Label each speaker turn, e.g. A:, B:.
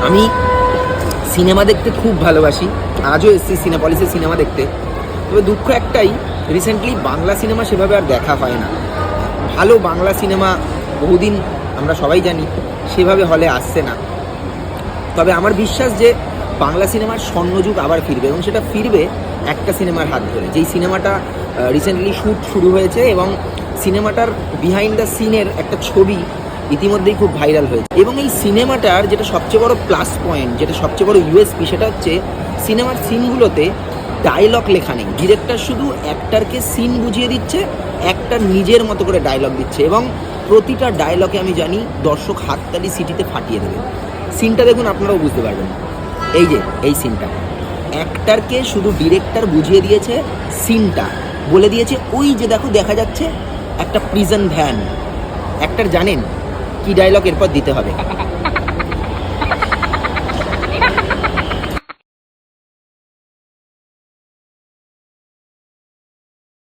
A: আমি সিনেমা দেখতে খুব ভালোবাসি, আজও এসেছি সিনেপলিসে সিনেমা দেখতে। তবে দুঃখ একটাই, রিসেন্টলি বাংলা সিনেমা সেভাবে আর দেখা হয় না। ভালো বাংলা সিনেমা বহুদিন আমরা সবাই জানি সেভাবে হলে আসছে না। তবে আমার বিশ্বাস যে বাংলা সিনেমার স্বর্ণযুগ আবার ফিরবে, এবং সেটা ফিরবে একটা সিনেমার হাত ধরে, যেই সিনেমাটা রিসেন্টলি শ্যুট শুরু হয়েছে, এবং সিনেমাটার বিহাইন্ড দ্য সিনের একটা ছবি ইতিমধ্যেই খুব ভাইরাল হয়েছে। এবং এই সিনেমাটার যেটা সবচেয়ে বড় প্লাস পয়েন্ট, যেটা সবচেয়ে বড় ইউএসপি, সেটা হচ্ছে সিনেমার সিনগুলোতে ডায়লগ লেখা নেই। ডিরেক্টর শুধু অ্যাক্টরকে সিন বুঝিয়ে দিচ্ছে, অ্যাক্টর নিজের মতো করে ডায়লগ দিচ্ছে, এবং প্রতিটা ডায়লগে আমি জানি দর্শক হাততালি সিটিতে ফাটিয়ে দেবে। সিনটা দেখুন, আপনারাও বুঝতে পারবেন। এই যে এই সিনটা, অ্যাক্টরকে শুধু ডিরেক্টর বুঝিয়ে দিয়েছে, সিনটা বলে দিয়েছে। ওই যে দেখো, দেখা যাচ্ছে একটা প্রিজন ভ্যান। অ্যাক্টর জানেন কি ডায়লগ এরপর দিতে হবে।